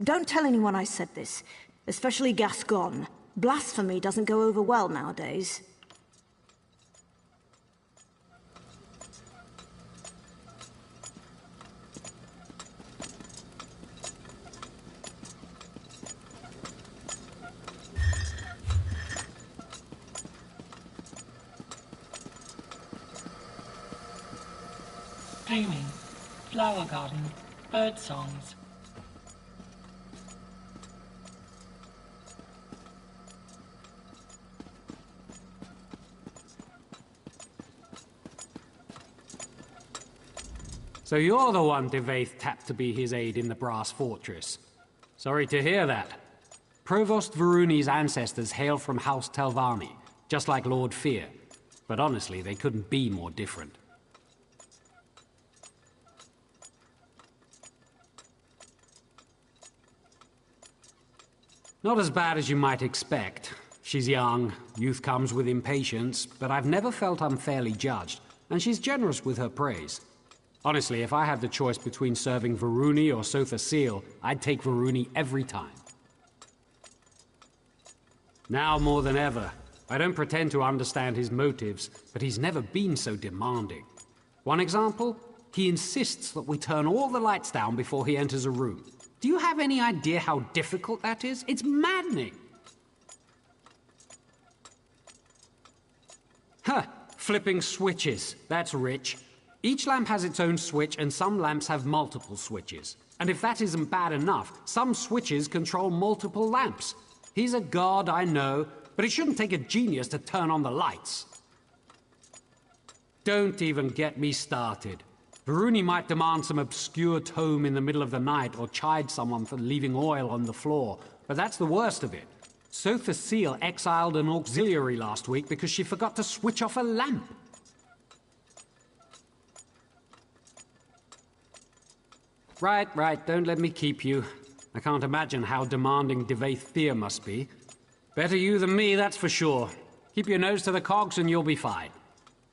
Don't tell anyone I said this, especially Gascon. Blasphemy doesn't go over well nowadays. Dreaming, flower garden, bird songs. So you're the one Devaith tapped to be his aide in the Brass Fortress. Sorry to hear that. Provost Varuni's ancestors hail from House Telvanni, just like Lord Fear. But honestly, they couldn't be more different. Not as bad as you might expect. She's young, youth comes with impatience, but I've never felt unfairly judged, and she's generous with her praise. Honestly, if I had the choice between serving Varuni or Sotha Seal, I'd take Varuni every time. Now more than ever, I don't pretend to understand his motives, but he's never been so demanding. One example? He insists that we turn all the lights down before he enters a room. Do you have any idea how difficult that is? It's maddening! Huh, flipping switches. That's rich. Each lamp has its own switch, and some lamps have multiple switches. And if that isn't bad enough, some switches control multiple lamps. He's a god, I know, but it shouldn't take a genius to turn on the lights. Don't even get me started. Varuni might demand some obscure tome in the middle of the night or chide someone for leaving oil on the floor, but that's the worst of it. Sotha Seal exiled an auxiliary last week because she forgot to switch off a lamp. Right, don't let me keep you. I can't imagine how demanding Devaith Fear must be. Better you than me, that's for sure. Keep your nose to the cogs and you'll be fine.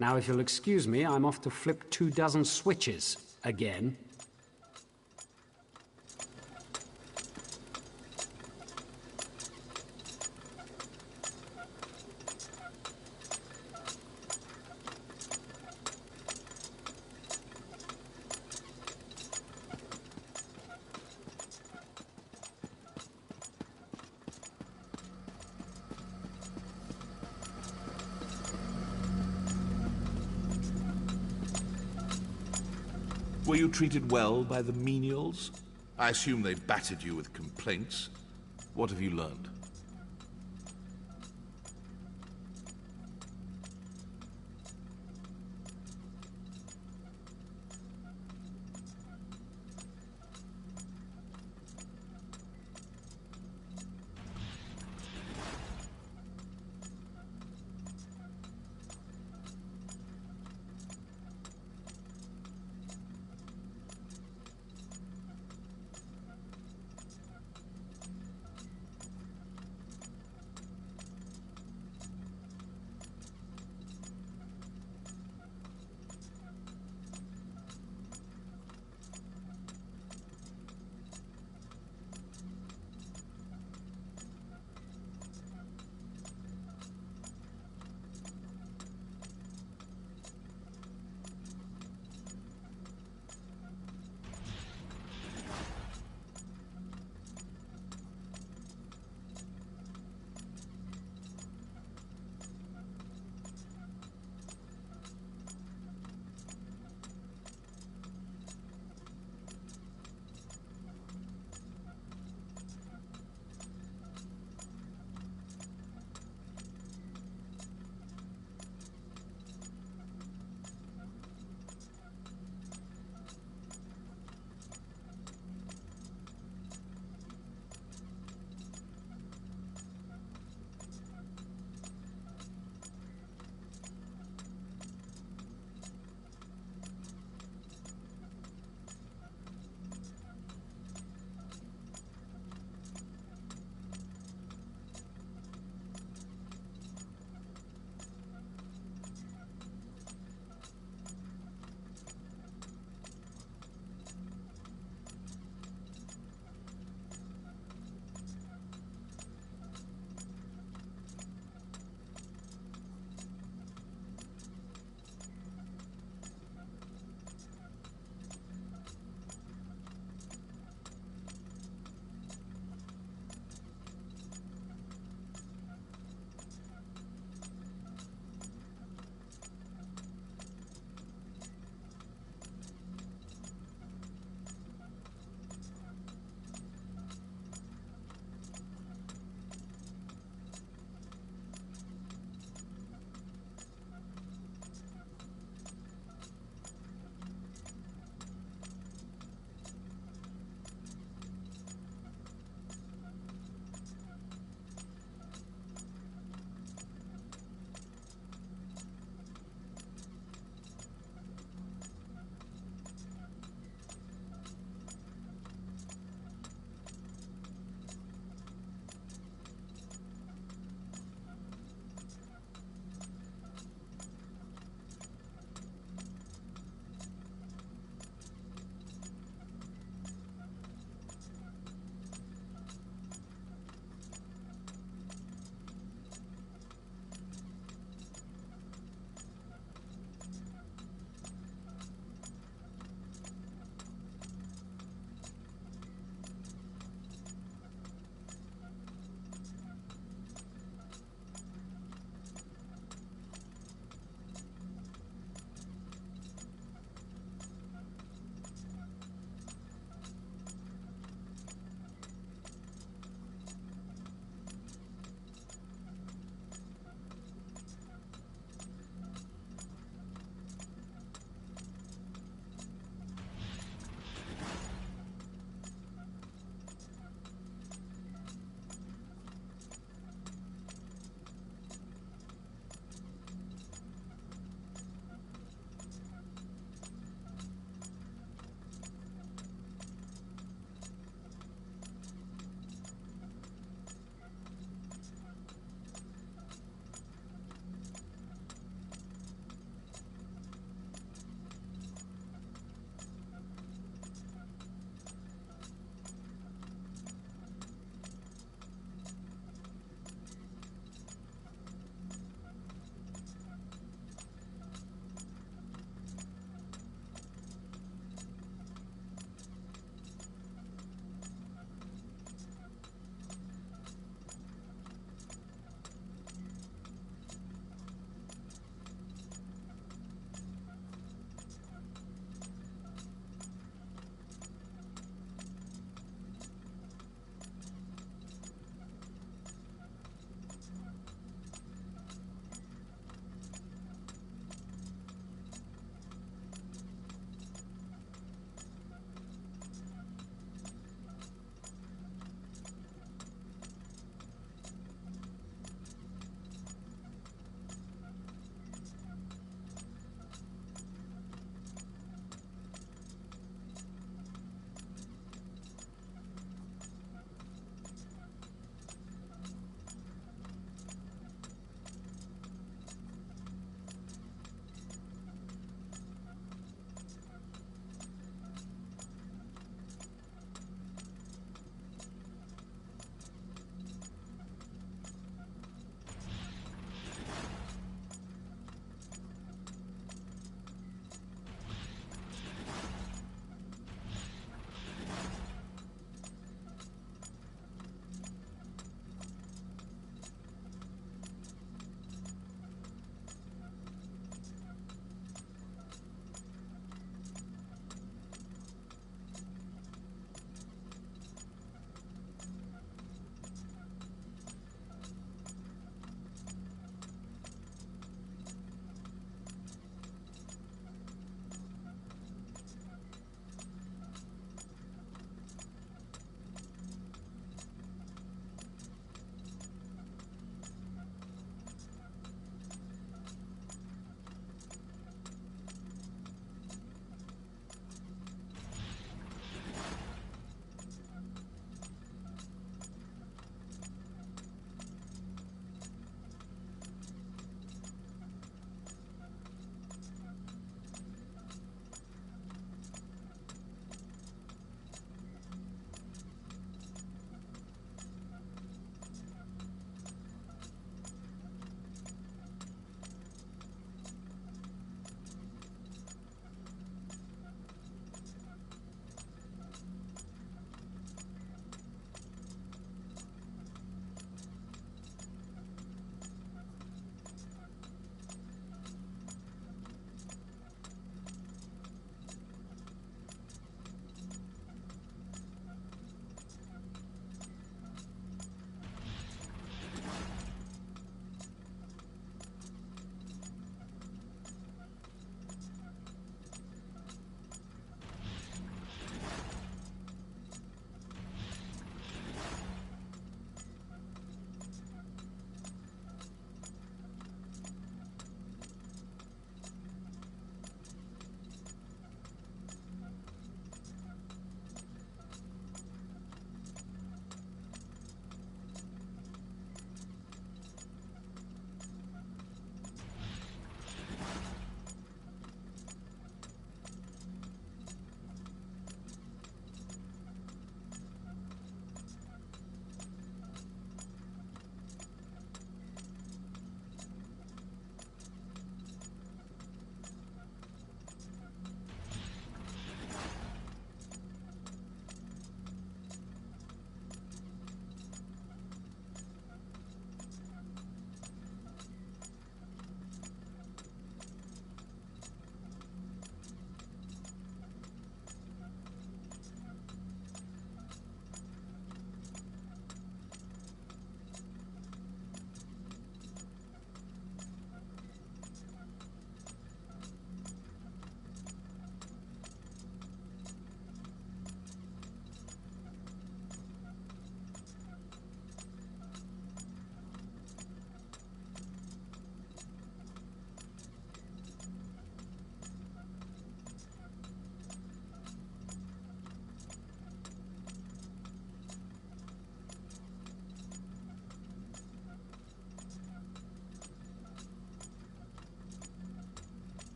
Now, if you'll excuse me, I'm off to flip 24 switches again. Were you treated well by the menials? I assume they battered you with complaints. What have you learned?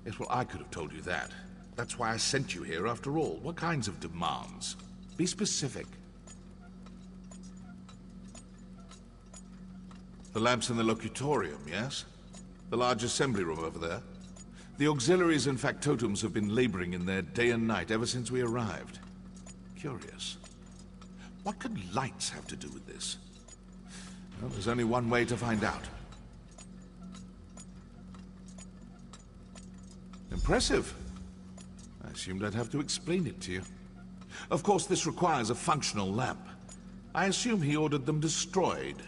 Yes, well, I could have told you that. That's why I sent you here after all. What kinds of demands? Be specific. The lamps in the locutorium, yes? The large assembly room over there? The auxiliaries and factotums have been laboring in there day and night ever since we arrived. Curious. What could lights have to do with this? Well, there's only one way to find out. Impressive. I assumed I'd have to explain it to you. Of course, this requires a functional lamp. I assume he ordered them destroyed.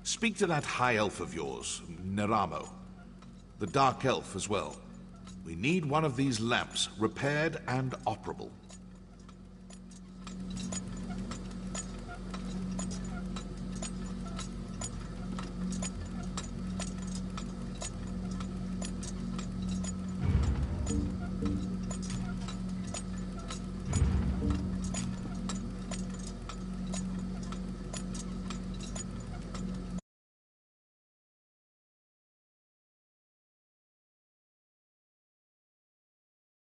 Speak to that high elf of yours, Neramo. The dark elf as well. We need one of these lamps repaired and operable.